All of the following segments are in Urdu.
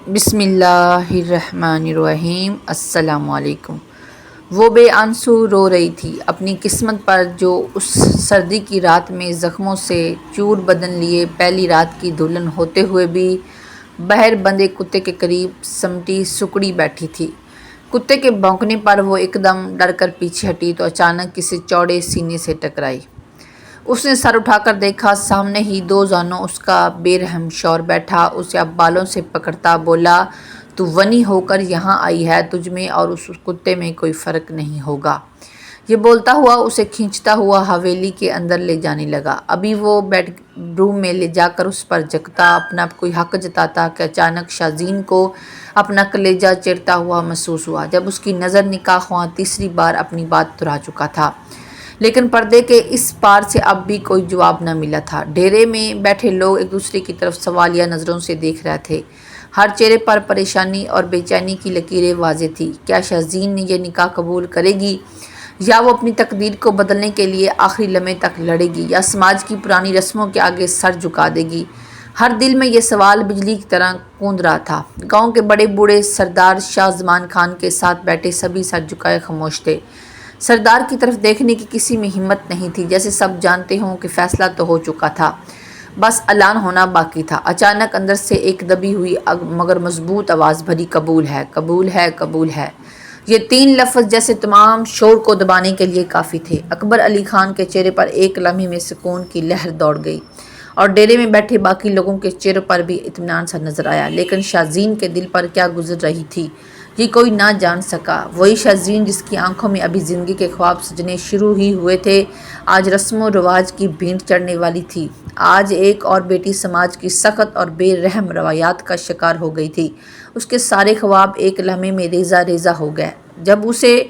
بسم اللہ الرحمن الرحیم۔ السلام علیکم۔ وہ بے آنسو رو رہی تھی اپنی قسمت پر جو اس سردی کی رات میں زخموں سے چور بدن لیے پہلی رات کی دلہن ہوتے ہوئے بھی بہر بندے کتے کے قریب سمٹی سکڑی بیٹھی تھی۔ کتے کے بھونکنے پر وہ ایک دم ڈر کر پیچھے ہٹی تو اچانک کسی چوڑے سینے سے ٹکرائی۔ اس نے سر اٹھا کر دیکھا، سامنے ہی دو زانوں اس کا بے رحم شوہر بیٹھا اسے اب بالوں سے پکڑتا بولا، تو ونی ہو کر یہاں آئی ہے، تجھ میں اور اس کتے میں کوئی فرق نہیں ہوگا۔ یہ بولتا ہوا اسے کھینچتا ہوا حویلی کے اندر لے جانے لگا۔ ابھی وہ بیڈ روم میں لے جا کر اس پر جگتا اپنا کوئی حق جتاتا کہ اچانک شازین کو اپنا کلیجہ چیرتا ہوا محسوس ہوا، جب اس کی نظر نکاح تیسری بار اپنی بات دہرا چکا تھا، لیکن پردے کے اس پار سے اب بھی کوئی جواب نہ ملا تھا۔ ڈیرے میں بیٹھے لوگ ایک دوسرے کی طرف سوالیہ نظروں سے دیکھ رہے تھے۔ ہر چہرے پر پریشانی اور بے چینی کی لکیریں واضح تھیں۔ کیا شازین نے یہ نکاح قبول کرے گی، یا وہ اپنی تقدیر کو بدلنے کے لیے آخری لمحے تک لڑے گی، یا سماج کی پرانی رسموں کے آگے سر جھکا دے گی؟ ہر دل میں یہ سوال بجلی کی طرح گونج رہا تھا۔ گاؤں کے بڑے بوڑھے سردار شاہ زمان خان کے ساتھ بیٹھے سبھی سر جھکائے خاموش تھے۔ سردار کی طرف دیکھنے کی کسی میں ہمت نہیں تھی، جیسے سب جانتے ہوں کہ فیصلہ تو ہو چکا تھا، بس اعلان ہونا باقی تھا۔ اچانک اندر سے ایک دبی ہوئی مگر مضبوط آواز بھری، قبول ہے، قبول ہے، قبول ہے۔ یہ تین لفظ جیسے تمام شور کو دبانے کے لیے کافی تھے۔ اکبر علی خان کے چہرے پر ایک لمحے میں سکون کی لہر دوڑ گئی، اور ڈیرے میں بیٹھے باقی لوگوں کے چہروں پر بھی اطمینان سا نظر آیا، لیکن شازین کے دل پر کیا گزر رہی تھی یہ کوئی نہ جان سکا۔ وہی شازین جس کی آنکھوں میں ابھی زندگی کے خواب سجنے شروع ہی ہوئے تھے، آج رسم و رواج کی بھینٹ چڑھنے والی تھی۔ آج ایک اور بیٹی سماج کی سخت اور بے رحم روایات کا شکار ہو گئی تھی۔ اس کے سارے خواب ایک لمحے میں ریزہ ریزہ ہو گئے جب اسے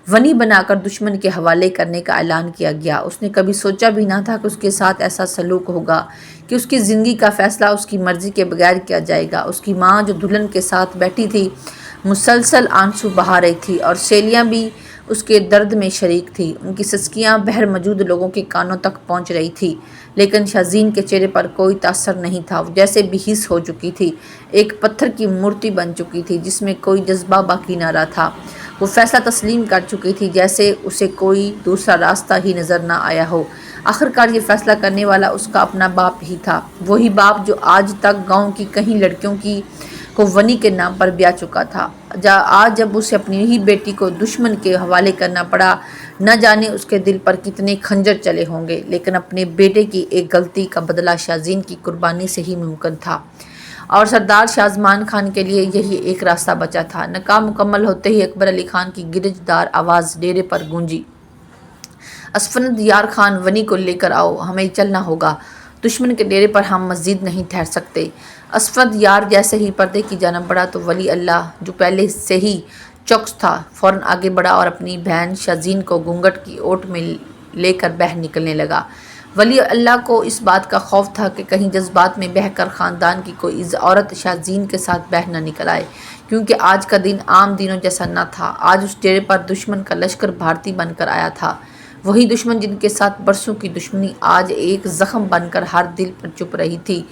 ونی بنا کر دشمن کے حوالے کرنے کا اعلان کیا گیا۔ اس نے کبھی سوچا بھی نہ تھا کہ اس کے ساتھ ایسا سلوک ہوگا، کہ اس کی زندگی کا فیصلہ اس کی مرضی کے بغیر کیا جائے گا۔ اس کی ماں جو دلہن کے ساتھ بیٹھی تھی مسلسل آنسو بہا رہی تھی، اور سیلیاں بھی اس کے درد میں شریک تھی۔ ان کی سسکیاں بہر موجود لوگوں کے کانوں تک پہنچ رہی تھی، لیکن شازین کے چہرے پر کوئی تاثر نہیں تھا۔ وہ جیسے بے حس ہو چکی تھی، ایک پتھر کی مورتی بن چکی تھی جس میں کوئی جذبہ باقی نہ رہا تھا۔ وہ فیصلہ تسلیم کر چکی تھی، جیسے اسے کوئی دوسرا راستہ ہی نظر نہ آیا ہو۔ آخرکار یہ فیصلہ کرنے والا اس کا اپنا باپ ہی تھا، وہی باپ جو آج تک گاؤں کی کئی لڑکیوں کو ونی کے نام پر بیاہ چکا تھا۔ آج جب اسے اپنی ہی بیٹی کو دشمن کے حوالے کرنا پڑا، نہ جانے اس کے دل پر کتنے خنجر چلے ہوں گے، لیکن اپنے بیٹے کی ایک غلطی کا بدلہ شازین کی قربانی سے ہی ممکن تھا، اور سردار شاہ زمان خان کے لیے یہی ایک راستہ بچا تھا۔ نکاح مکمل ہوتے ہی اکبر علی خان کی گرج دار آواز ڈیرے پر گونجی، اسفند یار خان، ونی کو لے کر آؤ، ہمیں چلنا ہوگا، دشمن کے ڈیرے پر ہم مزید نہیں ٹھہر سکتے۔ اسفند یار جیسے ہی پردے کی جانب بڑھا تو ولی اللہ، جو پہلے سے ہی چوکس تھا، فوراً آگے بڑھا اور اپنی بہن شازین کو گھونگھٹ کی اوٹ میں لے کر باہر نکلنے لگا۔ ولی اللہ کو اس بات کا خوف تھا کہ کہیں جذبات میں بہہ کر خاندان کی کوئی عورت شازین کے ساتھ باہر نہ نکل آئے، کیونکہ آج کا دن عام دنوں جیسا نہ تھا۔ آج اس ڈیرے پر دشمن کا لشکر بھارتی بن کر آیا تھا، وہی دشمن جن کے ساتھ برسوں کی دشمنی آج ایک زخم بن کر ہر دل پر چپ رہی تھی۔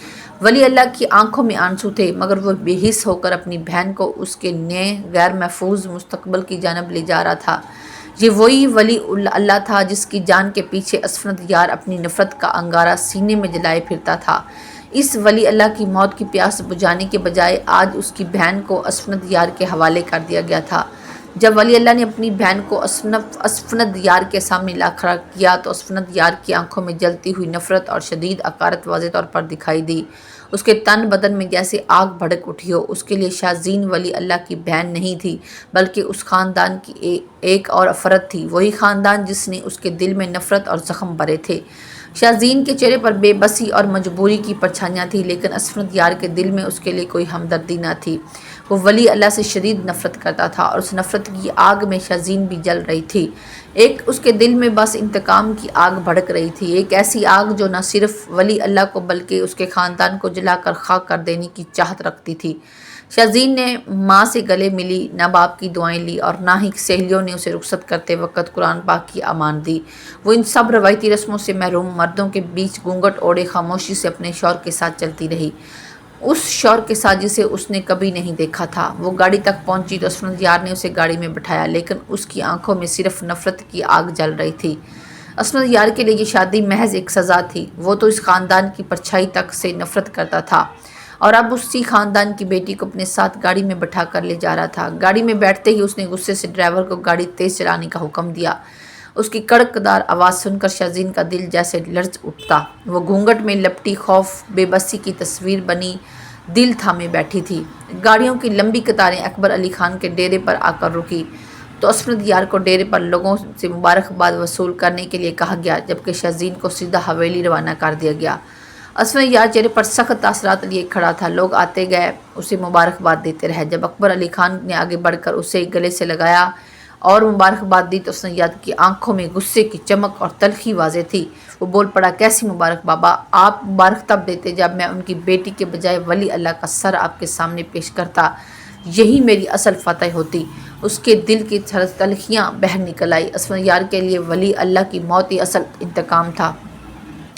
ولی اللہ کی آنکھوں میں آنسو تھے، مگر وہ بے حس ہو کر اپنی بہن کو اس کے نئے غیر محفوظ مستقبل کی جانب لے جا رہا تھا۔ یہ وہی ولی اللہ تھا جس کی جان کے پیچھے اسفند یار اپنی نفرت کا انگارہ سینے میں جلائے پھرتا تھا۔ اس ولی اللہ کی موت کی پیاس بجھانے کے بجائے آج اس کی بہن کو اسفند یار کے حوالے کر دیا گیا تھا۔ جب ولی اللہ نے اپنی بہن کو اسفند یار کے سامنے لا کھڑا کیا تو اسفند یار کی آنکھوں میں جلتی ہوئی نفرت اور شدید حقارت واضح طور پر دکھائی دی۔ اس کے تن بدن میں جیسے آگ بھڑک اٹھی ہو۔ اس کے لیے شازین ولی اللہ کی بہن نہیں تھی، بلکہ اس خاندان کی ایک اور فرد تھی، وہی خاندان جس نے اس کے دل میں نفرت اور زخم بھرے تھے۔ شازین کے چہرے پر بے بسی اور مجبوری کی پرچھائیاں تھیں، لیکن اسفند یار کے دل میں اس کے لیے کوئی ہمدردی نہ تھی۔ وہ ولی اللہ سے شدید نفرت کرتا تھا، اور اس نفرت کی آگ میں شازین بھی جل رہی تھی۔ اس کے دل میں بس انتقام کی آگ بھڑک رہی تھی، ایک ایسی آگ جو نہ صرف ولی اللہ کو بلکہ اس کے خاندان کو جلا کر خاک کر دینے کی چاہت رکھتی تھی۔ شازین نے ماں سے گلے ملی، نہ باپ کی دعائیں لی، اور نہ ہی سہیلیوں نے اسے رخصت کرتے وقت قرآن پاک کی امان دی۔ وہ ان سب روایتی رسموں سے محروم مردوں کے بیچ گھونگھٹ اوڑھے خاموشی سے اپنے شوہر کے ساتھ چلتی رہی۔ اس شور کے ساتھ جسے اس نے کبھی نہیں دیکھا تھا۔ وہ گاڑی تک پہنچی تو اسفندیار نے اسے گاڑی میں بٹھایا، لیکن اس کی آنکھوں میں صرف نفرت کی آگ جل رہی تھی۔ اسفندیار کے لیے یہ شادی محض ایک سزا تھی۔ وہ تو اس خاندان کی پرچھائی تک سے نفرت کرتا تھا، اور اب اسی خاندان کی بیٹی کو اپنے ساتھ گاڑی میں بٹھا کر لے جا رہا تھا۔ گاڑی میں بیٹھتے ہی اس نے غصے سے ڈرائیور کو گاڑی تیز چلانے کا حکم دیا۔ اس کی کڑکدار آواز سن کر شاہزین کا دل جیسے لرز اٹھتا۔ وہ گھونگھٹ میں لپٹی خوف بے بسی کی تصویر بنی دل تھامے بیٹھی تھی۔ گاڑیوں کی لمبی قطاریں اکبر علی خان کے ڈیرے پر آ کر رکی تو اسفندیار کو ڈیرے پر لوگوں سے مبارکباد وصول کرنے کے لیے کہا گیا، جبکہ شاہزین کو سیدھا حویلی روانہ کر دیا گیا۔ اسفندیار چہرے پر سخت تاثرات لیے کھڑا تھا۔ لوگ آتے گئے، اسے مبارکباد دیتے رہے۔ جب اکبر علی خان نے آگے بڑھ کر اسے گلے سے لگایا اور مبارکباد دی تو اسفندیار کی آنکھوں میں غصے کی چمک اور تلخی واضح تھی۔ وہ بول پڑا، کیسی مبارک بابا؟ آپ مبارک تب دیتے جب میں ان کی بیٹی کے بجائے ولی اللہ کا سر آپ کے سامنے پیش کرتا۔ یہی میری اصل فتح ہوتی۔ اس کے دل کی تلخیاں بہہ نکل آئی۔ اسفندیار کے لیے ولی اللہ کی موت ہی اصل انتقام تھا،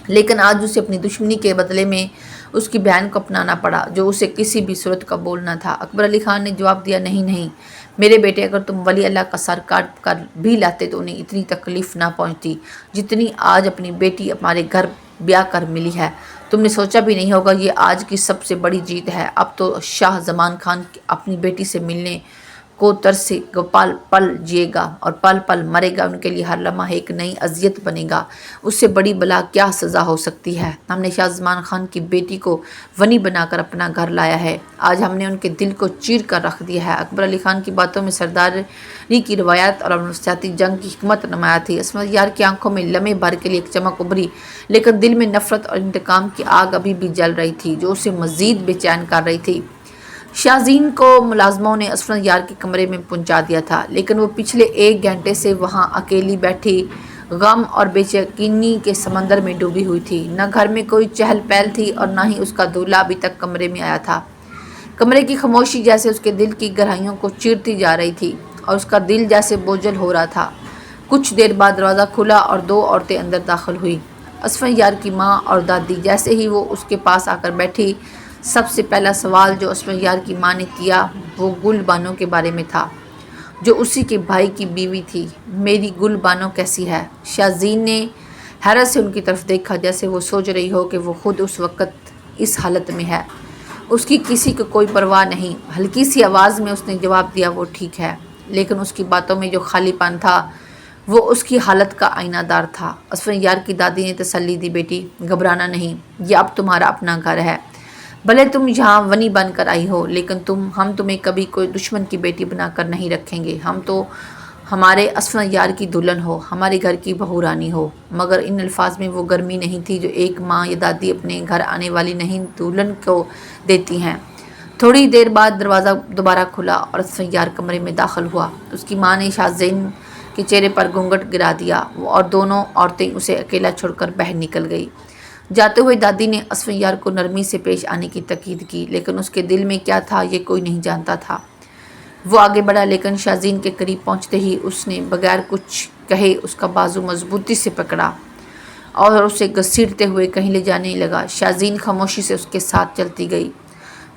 لیکن آج اسے اپنی دشمنی کے بدلے میں اس کی بہن کو اپنانا پڑا، جو اسے کسی بھی صورت قبول نہ تھا۔ اکبر علی خان نے جواب دیا، نہیں نہیں میرے بیٹے، اگر تم ولی اللہ کا سر کاٹ کر بھی لاتے تو انہیں اتنی تکلیف نہ پہنچتی جتنی آج اپنی بیٹی ہمارے گھر بیاہ کر ملی ہے۔ تم نے سوچا بھی نہیں ہوگا، یہ آج کی سب سے بڑی جیت ہے۔ اب تو شاہ زمان خان اپنی بیٹی سے ملنے کو ترسے گا، پل پل جیے گا اور پل پل مرے گا۔ ان کے لیے ہر لمحہ ایک نئی اذیت بنے گا۔ اس سے بڑی بلا کیا سزا ہو سکتی ہے؟ ہم نے شاہ زمان خان کی بیٹی کو ونی بنا کر اپنا گھر لایا ہے، آج ہم نے ان کے دل کو چیر کر رکھ دیا ہے۔ اکبر علی خان کی باتوں میں سرداری کی روایت اور نفسیاتی جنگ کی حکمت نمایاں تھی۔ اسفندیار کی آنکھوں میں لمحے بھر کے لیے ایک چمک ابھری، لیکن دل میں نفرت اور انتقام کی آگ ابھی بھی جل رہی تھی، جو اسے مزید بے چین کر رہی تھی۔ شاہزین کو ملازموں نے اسفندیار کے کمرے میں پہنچا دیا تھا، لیکن وہ پچھلے 1 گھنٹے سے وہاں اکیلی بیٹھی غم اور بے یقینی کے سمندر میں ڈوبی ہوئی تھی۔ نہ گھر میں کوئی چہل پہل تھی اور نہ ہی اس کا دولہا ابھی تک کمرے میں آیا تھا۔ کمرے کی خاموشی جیسے اس کے دل کی گہرائیوں کو چیرتی جا رہی تھی اور اس کا دل جیسے بوجھل ہو رہا تھا۔ کچھ دیر بعد دروازہ کھلا اور 2 عورتیں اندر داخل ہوئی۔ اسفندیار کی ماں اور دادی۔ جیسے ہی وہ اس کے پاس آ کر بیٹھی، سب سے پہلا سوال جو اسفندیار کی ماں نے کیا وہ گل بانو کے بارے میں تھا، جو اسی کے بھائی کی بیوی تھی۔ میری گل بانو کیسی ہے؟ شاہزین نے حیرت سے ان کی طرف دیکھا، جیسے وہ سوچ رہی ہو کہ وہ خود اس وقت اس حالت میں ہے۔ اس کی کسی کو کوئی پرواہ نہیں۔ ہلکی سی آواز میں اس نے جواب دیا، وہ ٹھیک ہے، لیکن اس کی باتوں میں جو خالی پن تھا وہ اس کی حالت کا آئینہ دار تھا۔ اسفندیار کی دادی نے تسلی دی، بیٹی گھبرانا نہیں، یہ اب تمہارا اپنا گھر ہے۔ بھلے تم یہاں ونی بن کر آئی ہو، لیکن ہم تمہیں کبھی کوئی دشمن کی بیٹی بنا کر نہیں رکھیں گے۔ ہم تو ہمارے اسفندیار کی دلہن ہو، ہمارے گھر کی بہو رانی ہو۔ مگر ان الفاظ میں وہ گرمی نہیں تھی جو ایک ماں یا دادی اپنے گھر آنے والی نئی دلہن کو دیتی ہیں۔ تھوڑی دیر بعد دروازہ دوبارہ کھلا اور اسفندیار کمرے میں داخل ہوا۔ اس کی ماں نے شاہزین کے چہرے پر گھونگھٹ گرا دیا اور دونوں عورتیں اسے اکیلا چھوڑ کر باہر نکل گئی۔ جاتے ہوئے دادی نے اسفندیار کو نرمی سے پیش آنے کی تاکید کی، لیکن اس کے دل میں کیا تھا یہ کوئی نہیں جانتا تھا۔ وہ آگے بڑھا، لیکن شاہزین کے قریب پہنچتے ہی اس نے بغیر کچھ کہے اس کا بازو مضبوطی سے پکڑا اور اسے گھسیٹتے ہوئے کہیں لے جانے لگا۔ شاہزین خاموشی سے اس کے ساتھ چلتی گئی۔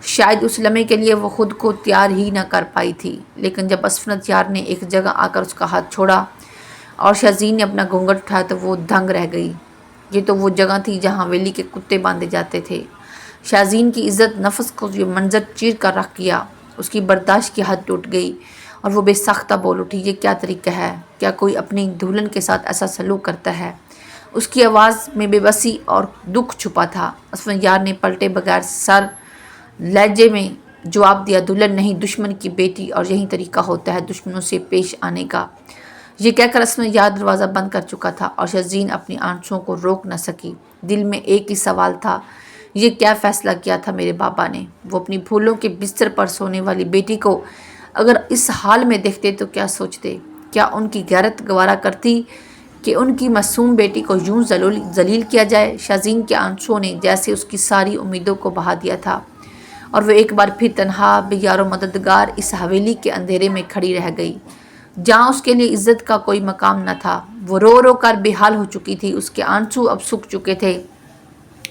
شاید اس لمحے کے لیے وہ خود کو تیار ہی نہ کر پائی تھی، لیکن جب اسفندیار نے ایک جگہ آ کر اس کا ہاتھ چھوڑا اور شاہزین نے اپنا گھونگھٹ اٹھایا تو وہ دنگ رہ گئی۔ یہ تو وہ جگہ تھی جہاں ویلی کے کتے باندھے جاتے تھے۔ شاہزین کی عزت نفس کو یہ منظر چیر کر رکھ گیا۔ اس کی برداشت کی حد ٹوٹ گئی اور وہ بے ساختہ بول اٹھی، یہ کیا طریقہ ہے؟ کیا کوئی اپنی دلہن کے ساتھ ایسا سلوک کرتا ہے؟ اس کی آواز میں بے بسی اور دکھ چھپا تھا۔ اسفندیار نے پلٹے بغیر سر لہجے میں جواب دیا، دلہن نہیں، دشمن کی بیٹی، اور یہی طریقہ ہوتا ہے دشمنوں سے پیش آنے کا۔ یہ کہہ کر اسفندیار دروازہ بند کر چکا تھا اور شاہزین اپنی آنسوؤں کو روک نہ سکی۔ دل میں ایک ہی سوال تھا، یہ کیا فیصلہ کیا تھا میرے بابا نے؟ وہ اپنی پھولوں کے بستر پر سونے والی بیٹی کو اگر اس حال میں دیکھتے تو کیا سوچتے؟ کیا ان کی غیرت گوارا کرتی کہ ان کی معصوم بیٹی کو یوں ذلیل کیا جائے؟ شاہزین کے آنسوؤں نے جیسے اس کی ساری امیدوں کو بہا دیا تھا اور وہ ایک بار پھر تنہا بے یار و مددگار اس حویلی کے اندھیرے میں کھڑی رہ گئی، جہاں اس کے لیے عزت کا کوئی مقام نہ تھا۔ وہ رو رو کر بے حال ہو چکی تھی، اس کے آنسو اب سوکھ چکے تھے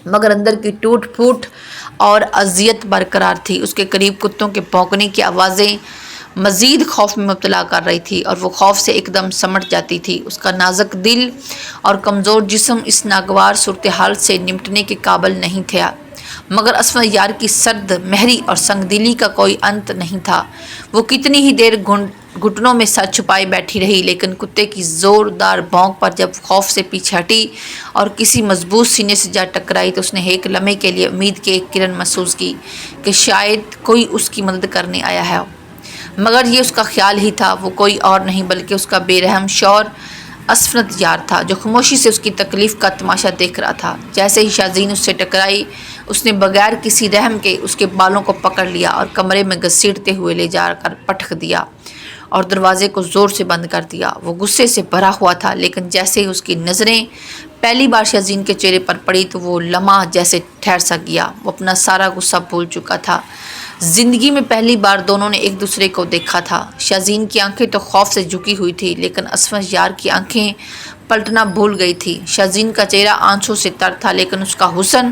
مگر اندر کی ٹوٹ پھوٹ اور اذیت برقرار تھی۔ اس کے قریب کتوں کے بھونکنے کی آوازیں مزید خوف میں مبتلا کر رہی تھی اور وہ خوف سے ایک دم سمٹ جاتی تھی۔ اس کا نازک دل اور کمزور جسم اس ناگوار صورتحال سے نمٹنے کے قابل نہیں تھا، مگر اسفند یار کی سرد مہری اور سنگ دلی کا کوئی انت نہیں تھا۔ وہ کتنی ہی دیر گھٹنوں میں سر چھپائے بیٹھی رہی، لیکن کتے کی زوردار بھونک پر جب خوف سے پیچھے ہٹی اور کسی مضبوط سینے سے جا ٹکرائی تو اس نے ایک لمحے کے لیے امید کی ایک کرن محسوس کی کہ شاید کوئی اس کی مدد کرنے آیا ہے، مگر یہ اس کا خیال ہی تھا۔ وہ کوئی اور نہیں بلکہ اس کا بے رحم شوہر اسفند یار تھا، جو خاموشی سے اس کی تکلیف کا تماشا دیکھ رہا تھا۔ جیسے ہی شازین اس سے ٹکرائی، اس نے بغیر کسی رحم کے اس کے بالوں کو پکڑ لیا اور کمرے میں گھسیٹتے ہوئے لے جا کر پٹک دیا اور دروازے کو زور سے بند کر دیا۔ وہ غصے سے بھرا ہوا تھا، لیکن جیسے ہی اس کی نظریں پہلی بار شازین کے چہرے پر پڑی تو وہ لمحہ جیسے ٹھہر سا گیا۔ وہ اپنا سارا غصہ بھول چکا تھا۔ زندگی میں پہلی بار دونوں نے ایک دوسرے کو دیکھا تھا۔ شازین کی آنکھیں تو خوف سے جھکی ہوئی تھی، لیکن اسفند یار کی آنکھیں پلٹنا بھول گئی تھی۔ شازین کا چہرہ آنسوں سے تر تھا، لیکن اس کا حسن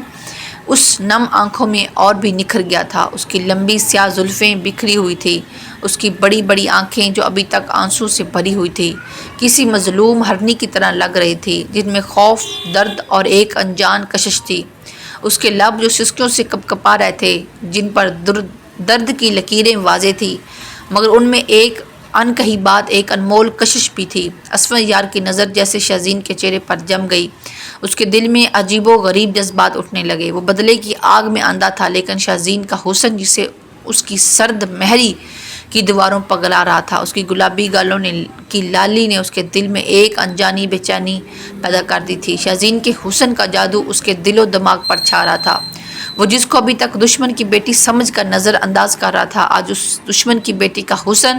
اس نم آنکھوں میں اور بھی نکھر گیا تھا۔ اس کی لمبی سیاہ زلفیں بکھری ہوئی تھی، اس کی بڑی بڑی آنکھیں جو ابھی تک آنسوں سے بھری ہوئی تھی کسی مظلوم ہرنی کی طرح لگ رہی تھی، جن میں خوف، درد اور ایک انجان کشش تھی۔ اس کے لب جو سسکیوں سے کپکپا رہے تھے، جن پر درد کی لکیریں واضح تھیں، مگر ان میں ایک انکہی بات، ایک انمول کشش بھی تھی۔ اسفند یار کی نظر جیسے شازین کے چہرے پر جم گئی، اس کے دل میں عجیب و غریب جذبات اٹھنے لگے۔ وہ بدلے کی آگ میں اندھا تھا، لیکن شازین کا حسن جسے اس کی سرد مہری کی دیواروں پگلا رہا تھا، اس کی گلابی گالوں کی لالی نے اس کے دل میں ایک انجانی بے چینی پیدا کر دی تھی۔ شازین کے حسن کا جادو اس کے دل و دماغ پر چھا رہا تھا۔ وہ جس کو ابھی تک دشمن کی بیٹی سمجھ کر نظر انداز کر رہا تھا، آج اس دشمن کی بیٹی کا حسن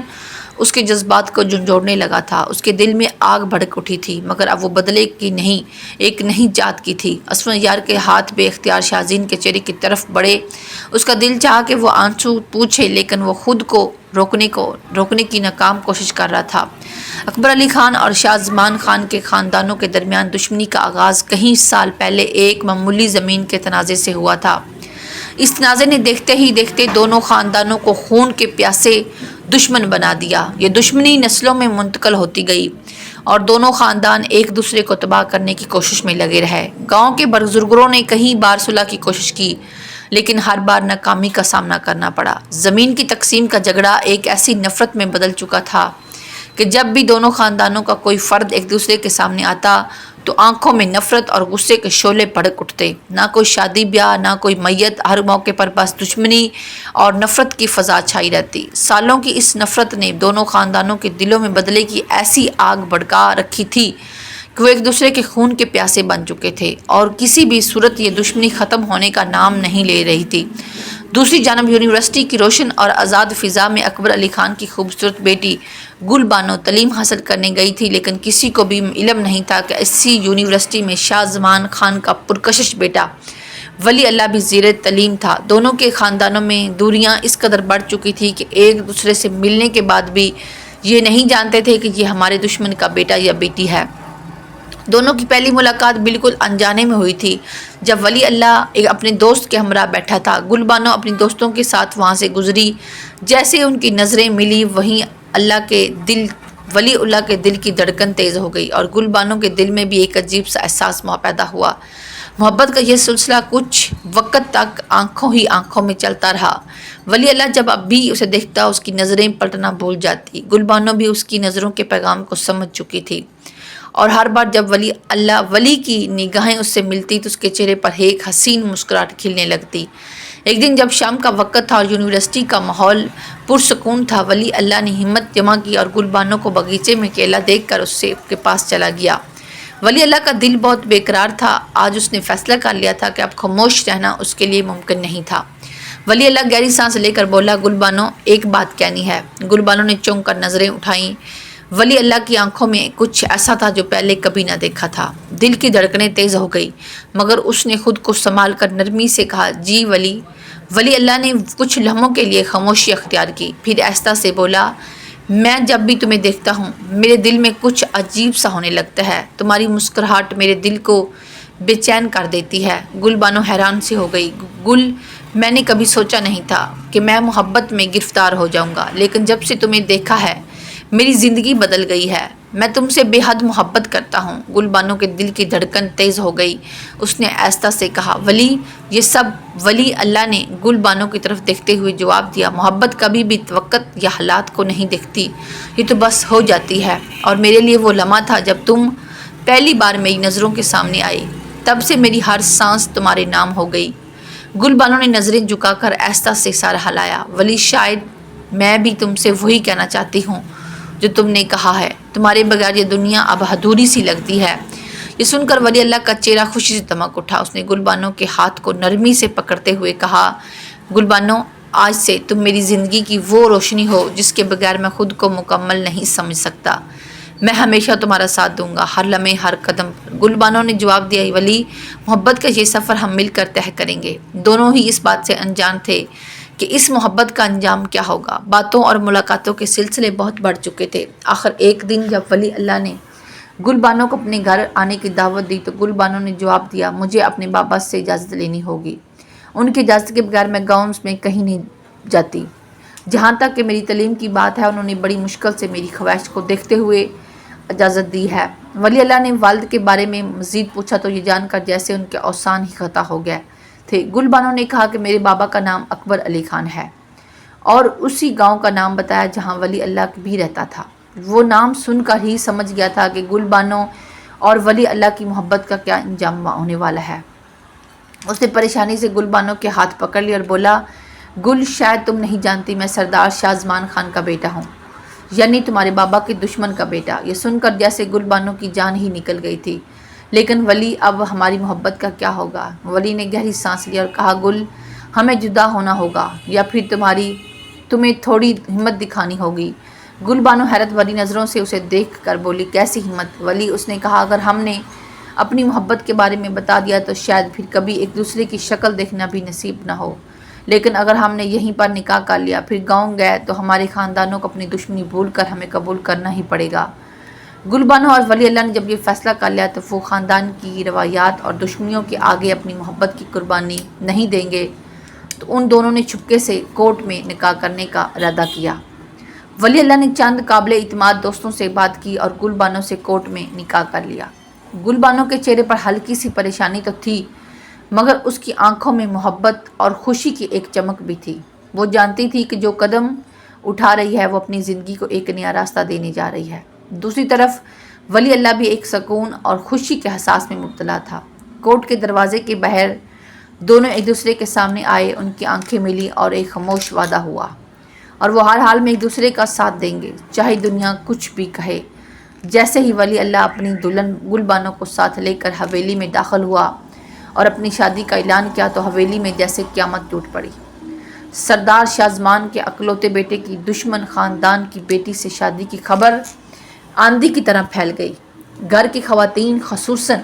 اس کے جذبات کو جھنجھوڑنے لگا تھا۔ اس کے دل میں آگ بھڑک اٹھی تھی، مگر اب وہ بدلے کی نہیں، ایک نئی ذات کی تھی۔ اسفند یار کے ہاتھ بے اختیار شازین کے چہرے کی طرف بڑھے۔ اس کا دل چاہا کہ وہ آنسو پوچھے، لیکن وہ خود کو روکنے کی ناکام کوشش کر رہا تھا۔ اکبر علی خان اور شاہ زمان خان کے خاندانوں کے درمیان دشمنی کا آغاز کئی سال پہلے ایک معمولی زمین کے تنازع سے ہوا تھا۔ اس تنازع نے دیکھتے ہی دیکھتے دونوں خاندانوں کو خون کے پیاسے دشمن بنا دیا۔ یہ دشمنی نسلوں میں منتقل ہوتی گئی اور دونوں خاندان ایک دوسرے کو تباہ کرنے کی کوشش میں لگے رہے۔ گاؤں کے بزرگوں نے کئی بار صلح کی کوشش کی، لیکن ہر بار ناکامی کا سامنا کرنا پڑا۔ زمین کی تقسیم کا جھگڑا ایک ایسی نفرت میں بدل چکا تھا کہ جب بھی دونوں خاندانوں کا کوئی فرد ایک دوسرے کے سامنے آتا تو آنکھوں میں نفرت اور غصے کے شعلے بھڑک اٹھتے۔ نہ کوئی شادی بیاہ، نہ کوئی میت، ہر موقع پر بس دشمنی اور نفرت کی فضا چھائی رہتی۔ سالوں کی اس نفرت نے دونوں خاندانوں کے دلوں میں بدلے کی ایسی آگ بھڑکا رکھی تھی کہ وہ ایک دوسرے کے خون کے پیاسے بن چکے تھے، اور کسی بھی صورت یہ دشمنی ختم ہونے کا نام نہیں لے رہی تھی۔ دوسری جانب یونیورسٹی کی روشن اور آزاد فضا میں اکبر علی خان کی خوبصورت بیٹی گل بانو تعلیم حاصل کرنے گئی تھی، لیکن کسی کو بھی علم نہیں تھا کہ اسی یونیورسٹی میں شاہ زمان خان کا پرکشش بیٹا ولی اللہ بھی زیر تعلیم تھا۔ دونوں کے خاندانوں میں دوریاں اس قدر بڑھ چکی تھی کہ ایک دوسرے سے ملنے کے بعد بھی یہ نہیں جانتے تھے کہ یہ ہمارے دشمن کا بیٹا یا بیٹی ہے۔ دونوں کی پہلی ملاقات بالکل انجانے میں ہوئی تھی، جب ولی اللہ اپنے دوست کے ہمراہ بیٹھا تھا۔ گل بانو اپنی دوستوں کے ساتھ وہاں سے گزری۔ جیسے ان کی نظریں ملی، ولی اللہ کے دل کی دھڑکن تیز ہو گئی اور گل بانو کے دل میں بھی ایک عجیب سا احساس پیدا ہوا۔ محبت کا یہ سلسلہ کچھ وقت تک آنکھوں ہی آنکھوں میں چلتا رہا۔ ولی اللہ جب اب بھی اسے دیکھتا، اس کی نظریں پلٹنا بھول جاتی۔ گل بانو بھی اس کی نظروں کے پیغام کو سمجھ چکی تھی، اور ہر بار جب ولی کی نگاہیں اس سے ملتی تو اس کے چہرے پر ایک حسین مسکراہٹ کھلنے لگتی۔ ایک دن جب شام کا وقت تھا اور یونیورسٹی کا ماحول پرسکون تھا، ولی اللہ نے ہمت جمع کی اور گل بانو کو باغیچے میں اکیلا دیکھ کر اس کے پاس چلا گیا۔ ولی اللہ کا دل بہت بے قرار تھا۔ آج اس نے فیصلہ کر لیا تھا کہ اب خاموش رہنا اس کے لیے ممکن نہیں تھا۔ ولی اللہ گہری سانس لے کر بولا، گل بانو ایک بات کہنی ہے۔ گل بانو نے چونک کر نظریں اٹھائیں۔ ولی اللہ کی آنکھوں میں کچھ ایسا تھا جو پہلے کبھی نہ دیکھا تھا۔ دل کی دھڑکنیں تیز ہو گئی، مگر اس نے خود کو سنبھال کر نرمی سے کہا، جی ولی اللہ نے کچھ لمحوں کے لیے خاموشی اختیار کی، پھر آہستہ سے بولا، میں جب بھی تمہیں دیکھتا ہوں میرے دل میں کچھ عجیب سا ہونے لگتا ہے۔ تمہاری مسکراہٹ میرے دل کو بے چین کر دیتی ہے۔ گل بانو حیران سی ہو گئی۔ گل، میں نے کبھی سوچا نہیں تھا کہ میں محبت میں گرفتار ہو جاؤں گا، لیکن جب سے تمہیں دیکھا ہے میری زندگی بدل گئی ہے۔ میں تم سے بے حد محبت کرتا ہوں۔ گل بانو کے دل کی دھڑکن تیز ہو گئی۔ اس نے آہستہ سے کہا، ولی یہ سب؟ ولی اللہ نے گل بانو کی طرف دیکھتے ہوئے جواب دیا، محبت کبھی بھی وقت یا حالات کو نہیں دیکھتی، یہ تو بس ہو جاتی ہے۔ اور میرے لیے وہ لمحہ تھا جب تم پہلی بار میری نظروں کے سامنے آئی، تب سے میری ہر سانس تمہارے نام ہو گئی۔ گل بانو نے نظریں جھکا کر آہستہ سے سر ہلایا۔ ولی شاید میں بھی تم سے وہی کہنا چاہتی ہوں جو تم نے کہا ہے، تمہارے بغیر یہ دنیا اب ادھوری سی لگتی ہے۔ یہ سن کر ولی اللہ کا چہرہ خوشی سے چمک اٹھا۔ اس نے گل بانو کے ہاتھ کو نرمی سے پکڑتے ہوئے کہا، گل بانو، آج سے تم میری زندگی کی وہ روشنی ہو جس کے بغیر میں خود کو مکمل نہیں سمجھ سکتا۔ میں ہمیشہ تمہارا ساتھ دوں گا، ہر لمحے، ہر قدم پر۔ گل بانو نے جواب دیا، ولی محبت کا یہ سفر ہم مل کر طے کریں گے۔ دونوں ہی اس بات سے انجان تھے کہ اس محبت کا انجام کیا ہوگا۔ باتوں اور ملاقاتوں کے سلسلے بہت بڑھ چکے تھے۔ آخر ایک دن جب ولی اللہ نے گل بانو کو اپنے گھر آنے کی دعوت دی تو گل بانو نے جواب دیا، مجھے اپنے بابا سے اجازت لینی ہوگی۔ ان کی اجازت کے بغیر میں گاؤں میں کہیں نہیں جاتی۔ جہاں تک کہ میری تعلیم کی بات ہے، انہوں نے بڑی مشکل سے میری خواہش کو دیکھتے ہوئے اجازت دی ہے۔ ولی اللہ نے والد کے بارے میں مزید پوچھا تو یہ جان کر جیسے ان کے اوسان ہی خطا ہو گئے تھے۔ گل بانو نے کہا کہ میرے بابا کا نام اکبر علی خان ہے، اور اسی گاؤں کا نام بتایا جہاں ولی اللہ بھی رہتا تھا۔ وہ نام سن کر ہی سمجھ گیا تھا کہ گل بانو اور ولی اللہ کی محبت کا کیا انجام ہونے والا ہے۔ اس نے پریشانی سے گل بانو کے ہاتھ پکڑ لیا اور بولا، گل، شاید تم نہیں جانتی میں سردار شاہ زمان خان کا بیٹا ہوں، یعنی تمہارے بابا کے دشمن کا بیٹا۔ یہ سن کر جیسے گل بانو کی جان ہی نکل گئی تھی۔ لیکن ولی، اب ہماری محبت کا کیا ہوگا؟ ولی نے گہری سانس لی اور کہا، گل، ہمیں جدا ہونا ہوگا یا پھر تمہیں تھوڑی ہمت دکھانی ہوگی۔ گل بانو حیرت بھری نظروں سے اسے دیکھ کر بولی، کیسی ہمت؟ ولی، اس نے کہا، اگر ہم نے اپنی محبت کے بارے میں بتا دیا تو شاید پھر کبھی ایک دوسرے کی شکل دیکھنا بھی نصیب نہ ہو، لیکن اگر ہم نے یہیں پر نکاح کر لیا، پھر گاؤں گئے تو ہمارے خاندانوں کو اپنی دشمنی بھول کر ہمیں قبول کرنا ہی پڑے گا۔ گل بانو اور ولی اللہ نے جب یہ فیصلہ کر لیا تو وہ خاندان کی روایات اور دشمنیوں کے آگے اپنی محبت کی قربانی نہیں دیں گے، تو ان دونوں نے چھپکے سے کورٹ میں نکاح کرنے کا ارادہ کیا۔ ولی اللہ نے چند قابل اعتماد دوستوں سے بات کی اور گل بانو سے کورٹ میں نکاح کر لیا۔ گل بانو کے چہرے پر ہلکی سی پریشانی تو تھی، مگر اس کی آنکھوں میں محبت اور خوشی کی ایک چمک بھی تھی۔ وہ جانتی تھی کہ جو قدم اٹھا رہی ہے وہ اپنی زندگی کو ایک نیا راستہ دینے جا رہی ہے۔ دوسری طرف ولی اللہ بھی ایک سکون اور خوشی کے احساس میں مبتلا تھا۔ کورٹ کے دروازے کے باہر دونوں ایک دوسرے کے سامنے آئے، ان کی آنکھیں ملی اور ایک خاموش وعدہ ہوا، اور وہ ہر حال میں ایک دوسرے کا ساتھ دیں گے، چاہے دنیا کچھ بھی کہے۔ جیسے ہی ولی اللہ اپنی دلہن گل بانو کو ساتھ لے کر حویلی میں داخل ہوا اور اپنی شادی کا اعلان کیا تو حویلی میں جیسے قیامت ٹوٹ پڑی۔ سردار شاہ زمان کے اکلوتے بیٹے کی دشمن خاندان کی بیٹی سے شادی کی خبر آندھی کی طرح پھیل گئی۔ گھر کی خواتین، خصوصاً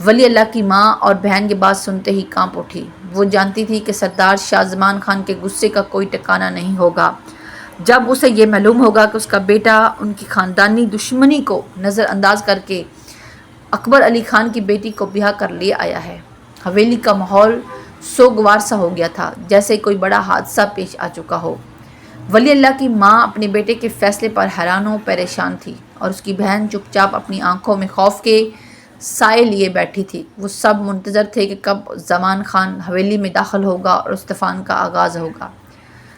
ولی اللہ کی ماں اور بہن یہ بات سنتے ہی کانپ اٹھی۔ وہ جانتی تھی کہ سردار شاہ زمان خان کے غصے کا کوئی ٹھکانہ نہیں ہوگا جب اسے یہ معلوم ہوگا کہ اس کا بیٹا ان کی خاندانی دشمنی کو نظر انداز کر کے اکبر علی خان کی بیٹی کو بیاہ کر لے آیا ہے۔ حویلی کا ماحول سوگوار سا ہو گیا تھا، جیسے کوئی بڑا حادثہ پیش آ چکا ہو۔ ولی اللہ کی ماں اپنے بیٹے کے فیصلے پر حیران و پریشان تھی، اور اس کی بہن چپ چاپ اپنی آنکھوں میں خوف کے سائے لیے بیٹھی تھی۔ وہ سب منتظر تھے کہ کب زمان خان حویلی میں داخل ہوگا اور اس طوفان کا آغاز ہوگا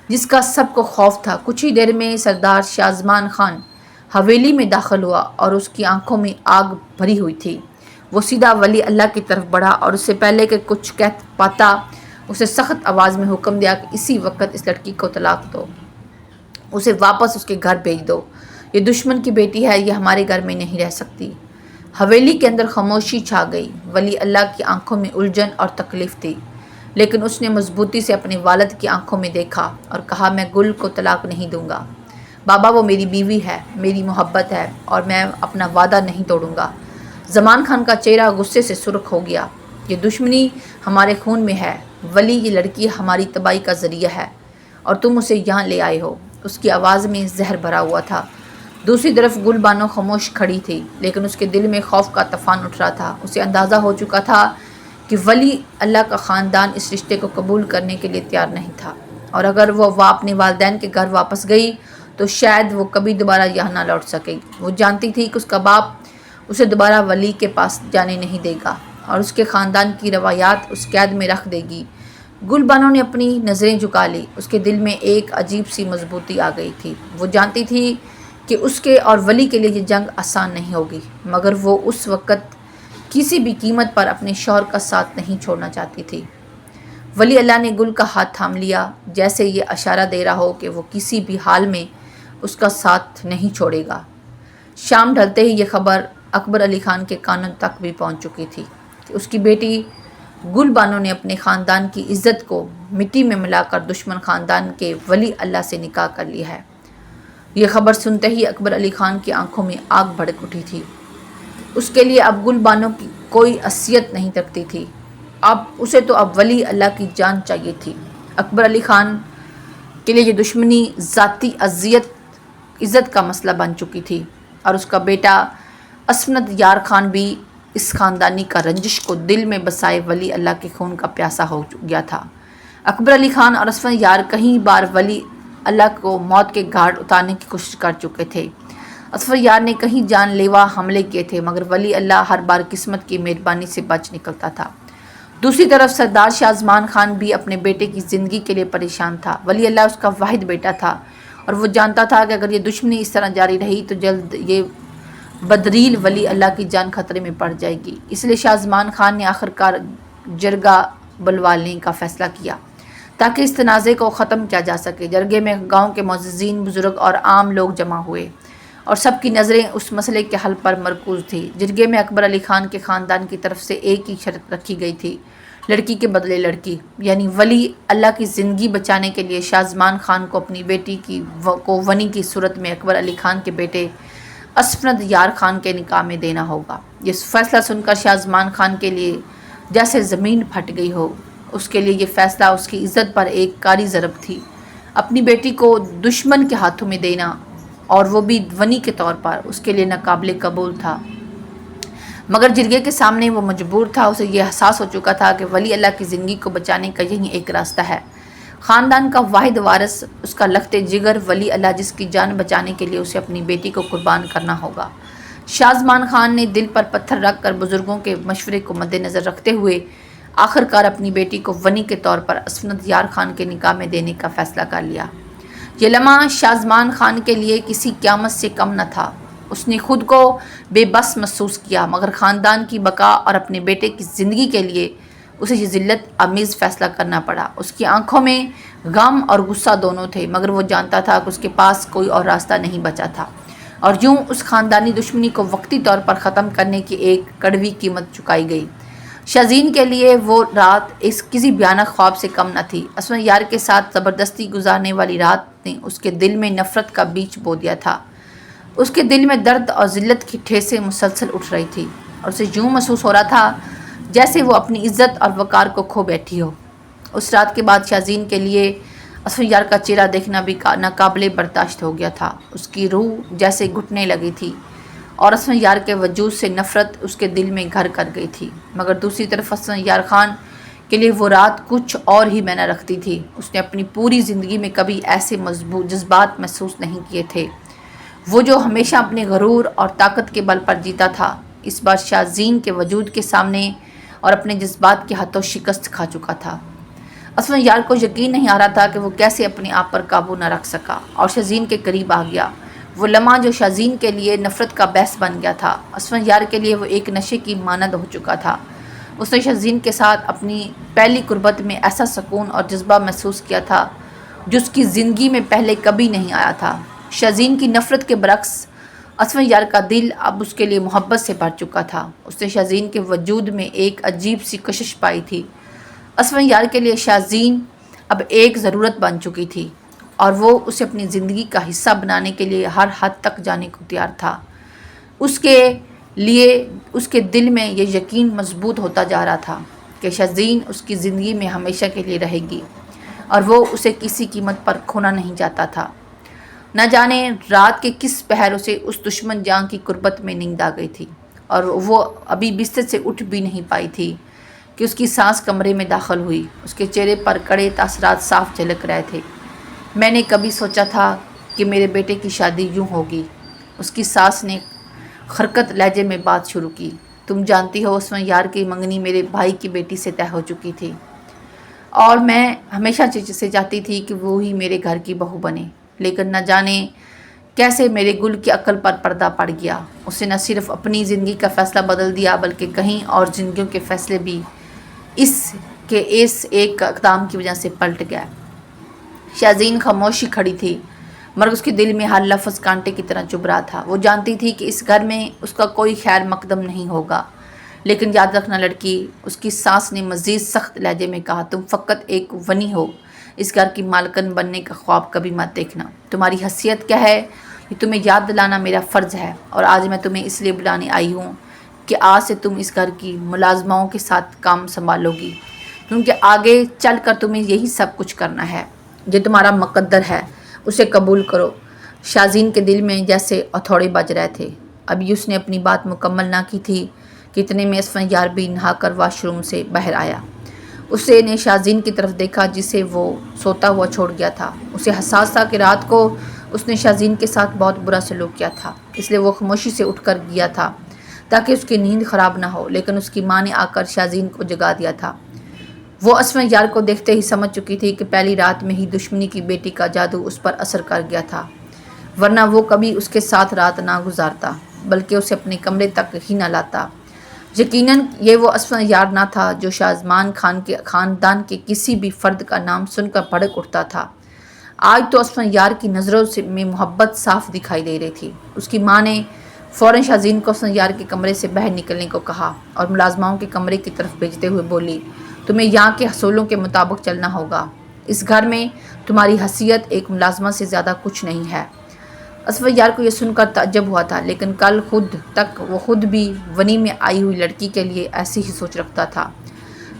جس کا سب کو خوف تھا۔ کچھ ہی دیر میں سردار شاہ زمان خان حویلی میں داخل ہوا اور اس کی آنکھوں میں آگ بھری ہوئی تھی۔ وہ سیدھا ولی اللہ کی طرف بڑھا اور اس سے پہلے کہ کچھ کہہ پاتا اسے سخت آواز میں حکم دیا کہ اسی وقت اس لڑکی کو طلاق دو، اسے واپس اس کے گھر بھیج دو۔ یہ دشمن کی بیٹی ہے، یہ ہمارے گھر میں نہیں رہ سکتی۔ حویلی کے اندر خاموشی چھا گئی۔ ولی اللہ کی آنکھوں میں الجھن اور تکلیف تھی، لیکن اس نے مضبوطی سے اپنے والد کی آنکھوں میں دیکھا اور کہا، میں گل کو طلاق نہیں دوں گا بابا، وہ میری بیوی ہے، میری محبت ہے، اور میں اپنا وعدہ نہیں توڑوں گا۔ زمان خان کا چہرہ غصے سے سرخ ہو گیا۔ یہ دشمنی ہمارے خون میں ہے ولی، یہ لڑکی ہماری تباہی کا ذریعہ ہے اور تم اسے یہاں لے آئے ہو۔ اس کی آواز میں زہر بھرا ہوا تھا۔ دوسری طرف گل بانو خاموش کھڑی تھی، لیکن اس کے دل میں خوف کا طوفان اٹھ رہا تھا۔ اسے اندازہ ہو چکا تھا کہ ولی اللہ کا خاندان اس رشتے کو قبول کرنے کے لیے تیار نہیں تھا، اور اگر وہ اپنے والدین کے گھر واپس گئی تو شاید وہ کبھی دوبارہ یہاں نہ لوٹ سکے گی۔ وہ جانتی تھی کہ اس کا باپ اسے دوبارہ ولی کے پاس جانے نہیں دے گا اور اس کے خاندان کی روایات اس قید میں رکھ دے گی۔ گل بانو نے اپنی نظریں جھکا لی۔ اس کے دل میں ایک عجیب سی مضبوطی آ گئی تھی۔ وہ جانتی تھی کہ اس کے اور ولی کے لیے یہ جنگ آسان نہیں ہوگی، مگر وہ اس وقت کسی بھی قیمت پر اپنے شوہر کا ساتھ نہیں چھوڑنا چاہتی تھی۔ ولی اللہ نے گل کا ہاتھ تھام لیا، جیسے یہ اشارہ دے رہا ہو کہ وہ کسی بھی حال میں اس کا ساتھ نہیں چھوڑے گا۔ شام ڈھلتے ہی یہ خبر اکبر علی خان کے کانوں تک بھی پہنچ چکی تھی کہ اس کی بیٹی گل بانو نے اپنے خاندان کی عزت کو مٹی میں ملا کر دشمن خاندان کے ولی اللہ سے نکاح کر لیا ہے۔ یہ خبر سنتے ہی اکبر علی خان کی آنکھوں میں آگ بھڑک اٹھی تھی۔ اس کے لیے اب گل بانو کی کوئی حیثیت نہیں رکھتی تھی، اسے تو اب ولی اللہ کی جان چاہیے تھی۔ اکبر علی خان کے لیے یہ دشمنی ذاتی عزت کا مسئلہ بن چکی تھی، اور اس کا بیٹا اسفند یار خان بھی اس خاندانی کا رنجش کو دل میں بسائے ولی اللہ کے خون کا پیاسا ہو گیا تھا۔ اکبر علی خان اور اسفند یار کئی بار ولی اللہ کو موت کے گھاٹ اتارنے کی کوشش کر چکے تھے۔ اسفند یار نے کہیں جان لیوا حملے کیے تھے، مگر ولی اللہ ہر بار قسمت کی مہربانی سے بچ نکلتا تھا۔ دوسری طرف سردار شازمان خان بھی اپنے بیٹے کی زندگی کے لیے پریشان تھا۔ ولی اللہ اس کا واحد بیٹا تھا، اور وہ جانتا تھا کہ اگر یہ دشمنی اس طرح جاری رہی تو جلد یہ بدریل ولی اللہ کی جان خطرے میں پڑ جائے گی۔ اس لیے شازمان خان نے آخرکار جرگہ بلوانے کا فیصلہ کیا تاکہ اس تنازع کو ختم کیا جا سکے۔ جرگے میں گاؤں کے معززین، بزرگ اور عام لوگ جمع ہوئے، اور سب کی نظریں اس مسئلے کے حل پر مرکوز تھیں۔ جرگے میں اکبر علی خان کے خاندان کی طرف سے ایک ہی شرط رکھی گئی تھی، لڑکی کے بدلے لڑکی، یعنی ولی اللہ کی زندگی بچانے کے لیے شازمان خان کو اپنی بیٹی کو ونی کی صورت میں اکبر علی خان کے بیٹے اسفند یار خان کے نکاح میں دینا ہوگا۔ یہ فیصلہ سن کر شازمان خان کے لیے جیسے زمین پھٹ گئی ہو۔ اس کے لیے یہ فیصلہ اس کی عزت پر ایک کاری ضرب تھی۔ اپنی بیٹی کو دشمن کے ہاتھوں میں دینا، اور وہ بھی ونی کے طور پر، اس کے لیے ناقابل قبول تھا، مگر جرگے کے سامنے وہ مجبور تھا۔ اسے یہ احساس ہو چکا تھا کہ ولی اللہ کی زندگی کو بچانے کا یہی ایک راستہ ہے۔ خاندان کا واحد وارث، اس کا لخت جگر ولی اللہ، جس کی جان بچانے کے لیے اسے اپنی بیٹی کو قربان کرنا ہوگا۔ شازمان خان نے دل پر پتھر رکھ کر بزرگوں کے مشورے کو مد نظر رکھتے ہوئے آخرکار اپنی بیٹی کو ونی کے طور پر اسفند یار خان کے نکاح میں دینے کا فیصلہ کر لیا۔ یہ لمحہ شازمان خان کے لیے کسی قیامت سے کم نہ تھا۔ اس نے خود کو بے بس محسوس کیا، مگر خاندان کی بقا اور اپنے بیٹے کی زندگی کے لیے اسے یہ ذلت آمیز فیصلہ کرنا پڑا۔ اس کی آنکھوں میں غم اور غصہ دونوں تھے، مگر وہ جانتا تھا کہ اس کے پاس کوئی اور راستہ نہیں بچا تھا، اور یوں اس خاندانی دشمنی کو وقتی طور پر ختم کرنے کی ایک کڑوی قیمت چکائی گئی۔ شازین کے لیے وہ رات کسی بھیانک خواب سے کم نہ تھی۔ اسفند یار کے ساتھ زبردستی گزارنے والی رات نے اس کے دل میں نفرت کا بیج بو دیا تھا۔ اس کے دل میں درد اور ذلت کی ٹھیسیں مسلسل اٹھ رہی تھی، اور اسے یوں محسوس ہو رہا تھا جیسے وہ اپنی عزت اور وقار کو کھو بیٹھی ہو۔ اس رات کے بعد شازین کے لیے اسفند یار کا چہرہ دیکھنا بھی ناقابل برداشت ہو گیا تھا۔ اس کی روح جیسے گھٹنے لگی تھی، اور اسفند یار کے وجود سے نفرت اس کے دل میں گھر کر گئی تھی۔ مگر دوسری طرف اسفند یار خان کے لیے وہ رات کچھ اور ہی معنی رکھتی تھی۔ اس نے اپنی پوری زندگی میں کبھی ایسے مضبوط جذبات محسوس نہیں کیے تھے۔ وہ جو ہمیشہ اپنے غرور اور طاقت کے بل پر جیتا تھا، اس بار شازین کے وجود کے سامنے اور اپنے جذبات کے ہاتھوں شکست کھا چکا تھا۔ اسفند یار کو یقین نہیں آ رہا تھا کہ وہ کیسے اپنے آپ پر قابو نہ رکھ سکا اور شازین کے قریب آ گیا۔ وہ لمحہ جو شازین کے لیے نفرت کا باعث بن گیا تھا، اسفند یار کے لیے وہ ایک نشے کی مانند ہو چکا تھا۔ اس نے شازین کے ساتھ اپنی پہلی قربت میں ایسا سکون اور جذبہ محسوس کیا تھا جو اس کی زندگی میں پہلے کبھی نہیں آیا تھا۔ شازین کی نفرت کے برعکس اسفند یار کا دل اب اس کے لیے محبت سے بھر چکا تھا۔ اس نے شازین کے وجود میں ایک عجیب سی کشش پائی تھی۔ اسفند یار کے لیے شازین اب ایک ضرورت بن چکی تھی، اور وہ اسے اپنی زندگی کا حصہ بنانے کے لیے ہر حد تک جانے کو تیار تھا۔ اس کے لیے اس کے دل میں یہ یقین مضبوط ہوتا جا رہا تھا کہ شازین اس کی زندگی میں ہمیشہ کے لیے رہے گی، اور وہ اسے کسی قیمت پر کھونا نہیں چاہتا تھا۔ نہ جانے رات کے کس پہر اسے اس دشمن جان کی قربت میں نیند آ گئی تھی اور وہ ابھی بستر سے اٹھ بھی نہیں پائی تھی کہ اس کی سانس کمرے میں داخل ہوئی۔ اس کے چہرے پر کڑے تاثرات صاف جھلک رہے تھے۔ میں نے کبھی سوچا تھا کہ میرے بیٹے کی شادی یوں ہوگی؟ اس کی ساس نے خرکت لہجے میں بات شروع کی۔ تم جانتی ہو عثمان یار کی منگنی میرے بھائی کی بیٹی سے طے ہو چکی تھی اور میں ہمیشہ سے چاہتی تھی کہ وہ ہی میرے گھر کی بہو بنے، لیکن نہ جانے کیسے میرے گل کی عقل پر پردہ پڑ گیا۔ اس نے نہ صرف اپنی زندگی کا فیصلہ بدل دیا بلکہ کہیں اور زندگیوں کے فیصلے بھی اس ایک اقدام کی وجہ سے پلٹ گیا۔ شازین خاموشی کھڑی تھی مگر اس کے دل میں ہر لفظ کانٹے کی طرح چبھ رہا تھا۔ وہ جانتی تھی کہ اس گھر میں اس کا کوئی خیر مقدم نہیں ہوگا، لیکن یاد رکھنا لڑکی، اس کی ساس نے مزید سخت لہجے میں کہا، تم فقط ایک ونی ہو، اس گھر کی مالکن بننے کا خواب کبھی مت دیکھنا۔ تمہاری حیثیت کیا ہے یہ تمہیں یاد دلانا میرا فرض ہے، اور آج میں تمہیں اس لیے بلانے آئی ہوں کہ آج سے تم اس گھر کی ملازماؤں کے ساتھ کام سنبھالو گی، کیونکہ آگے چل کر تمہیں یہی سب کچھ کرنا ہے جو تمہارا مقدر ہے، اسے قبول کرو۔ شازین کے دل میں جیسے ہتھوڑے بج رہے تھے۔ ابھی اس نے اپنی بات مکمل نہ کی تھی کہ اتنے میں عثمان یار بھی نہا کر واش روم سے باہر آیا۔ اسے نے شازین کی طرف دیکھا جسے وہ سوتا ہوا چھوڑ گیا تھا۔ اسے احساس تھا کہ رات کو اس نے شازین کے ساتھ بہت برا سلوک کیا تھا، اس لیے وہ خاموشی سے اٹھ کر گیا تھا تاکہ اس کی نیند خراب نہ ہو، لیکن اس کی ماں نے آ کر شازین کو جگا دیا تھا۔ وہ عثمان یار کو دیکھتے ہی سمجھ چکی تھی کہ پہلی رات میں ہی دشمنی کی بیٹی کا جادو اس پر اثر کر گیا تھا، ورنہ وہ کبھی اس کے ساتھ رات نہ گزارتا بلکہ اسے اپنے کمرے تک ہی نہ لاتا۔ یقیناً یہ وہ عثمان یار نہ تھا جو شازمان خان کے خاندان کے کسی بھی فرد کا نام سن کر بھڑک اٹھتا تھا۔ آج تو عثمان یار کی نظروں میں محبت صاف دکھائی دے رہی تھی۔ اس کی ماں نے فوراً شازین کو عثمان یار کے کمرے سے باہر نکلنے کو کہا اور ملازماؤں کے کمرے کی طرف بھیجتے ہوئے بولی، تمہیں یہاں کے اصولوں کے مطابق چلنا ہوگا، اس گھر میں تمہاری حیثیت ایک ملازمہ سے زیادہ کچھ نہیں ہے۔ عثمان یار کو یہ سن کر تعجب ہوا تھا، لیکن کل تک وہ خود بھی ونی میں آئی ہوئی لڑکی کے لیے ایسی ہی سوچ رکھتا تھا۔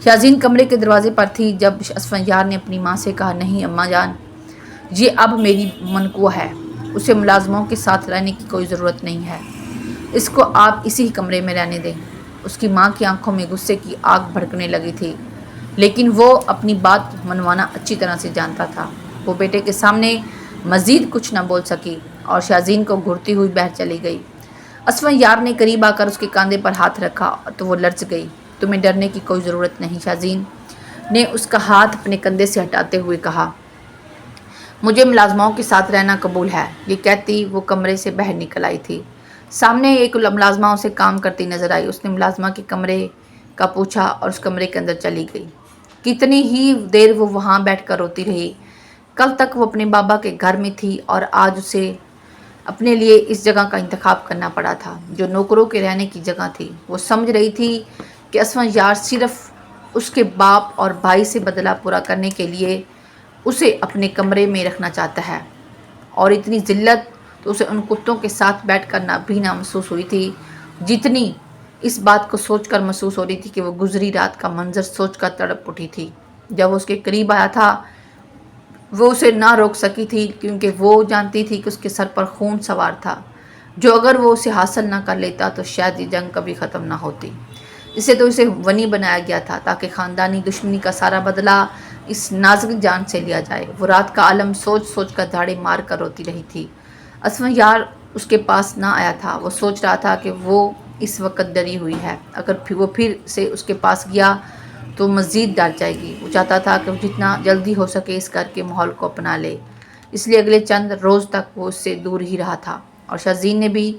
شازین کمرے کے دروازے پر تھی جب عثمان یار نے اپنی ماں سے کہا، نہیں اماں جان، یہ اب میری منقوہ ہے، اسے ملازموں کے ساتھ رہنے کی کوئی ضرورت نہیں ہے، اس کو آپ اسی کمرے میں رہنے دیں۔ اس کی ماں کی آنکھوں میں غصے کی آگ بھڑکنے لگی تھی، لیکن وہ اپنی بات منوانا اچھی طرح سے جانتا تھا۔ وہ بیٹے کے سامنے مزید کچھ نہ بول سکی اور شازین کو گھورتی ہوئی باہر چلی گئی۔ عثمان یار نے قریب آ کر اس کے کاندھے پر ہاتھ رکھا تو وہ لرز گئی۔ تمہیں ڈرنے کی کوئی ضرورت نہیں، شازین نے اس کا ہاتھ اپنے کندھے سے ہٹاتے ہوئے کہا، مجھے ملازماؤں کے ساتھ رہنا قبول ہے۔ یہ کہتی وہ کمرے سے باہر نکل آئی تھی۔ سامنے ایک ملازمہ اسے کام کرتی نظر آئی۔ اس نے ملازمہ کے کمرے کا پوچھا اور اس کمرے کے اندر چلی گئی۔ کتنی ہی دیر وہ وہاں بیٹھ کر روتی رہی۔ کل تک وہ اپنے بابا کے گھر میں تھی اور آج اسے اپنے لیے اس جگہ کا انتخاب کرنا پڑا تھا جو نوکروں کے رہنے کی جگہ تھی۔ وہ سمجھ رہی تھی کہ عثمان یار صرف اس کے باپ اور بھائی سے بدلہ پورا کرنے کے لیے اسے اپنے کمرے میں رکھنا چاہتا ہے، اور اتنی ذلت تو اسے ان کتوں کے ساتھ بیٹھ کر نہ محسوس ہوئی تھی جتنی اس بات کو سوچ کر محسوس ہو رہی تھی کہ وہ گزری رات کا منظر سوچ کر تڑپ اٹھی تھی۔ جب وہ اس کے قریب آیا تھا وہ اسے نہ روک سکی تھی کیونکہ وہ جانتی تھی کہ اس کے سر پر خون سوار تھا جو اگر وہ اسے حاصل نہ کر لیتا تو شاید یہ جنگ کبھی ختم نہ ہوتی۔ اسے تو اسے ونی بنایا گیا تھا تاکہ خاندانی دشمنی کا سارا بدلہ اس نازک جان سے لیا جائے۔ وہ رات کا عالم سوچ سوچ کر دھاڑے مار کر روتی رہی تھی۔ عثمان یار اس کے پاس نہ آیا تھا۔ وہ سوچ رہا تھا کہ وہ اس وقت ڈری ہوئی ہے، اگر وہ پھر سے اس کے پاس گیا تو مزید ڈر جائے گی۔ وہ چاہتا تھا کہ وہ جتنا جلدی ہو سکے اس گھر کے ماحول کو اپنا لے، اس لیے اگلے چند روز تک وہ اس سے دور ہی رہا تھا، اور شازین نے بھی